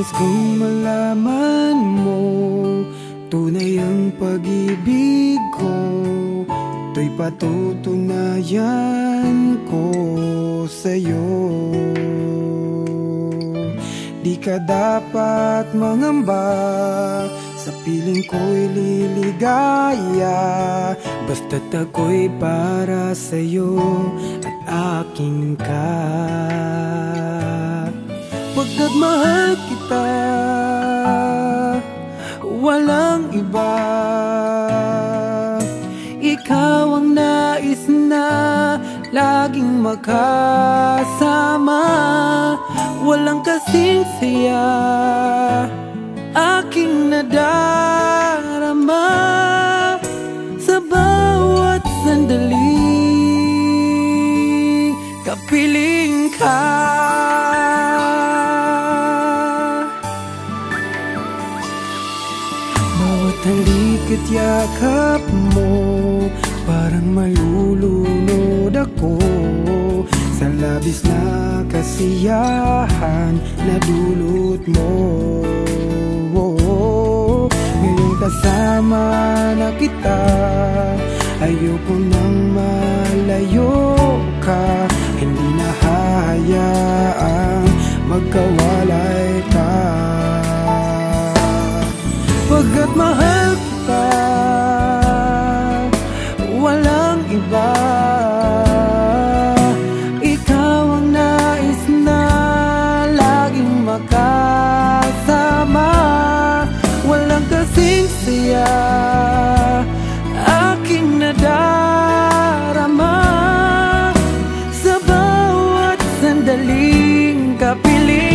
Nais kong malaman mo, tunay ang pag-ibig ko, to'y patutunayan ko sa'yo. Di ka dapat mangamba, sa piling ko'y liligaya, basta't ako'y para sa'yo at aking ka. Pagkat mahal kita, walang iba. Ikaw ang nais na laging makasama, walang kasing saya aking nadarama sa bawat sandaling kapiling ka. Bawat halik at yakap mo, parang malulunod ako sa labis na kasiyahan na dulot mo. Ngayong kasama na kita, ayoko nang malayo ka. Hindi na hayaang magkawalay ka. Pagkat mahal kita, walang iba. Ikaw ang nais na laging makasama, walang kasing saya aking nadarama sa bawat sandaling kapiling.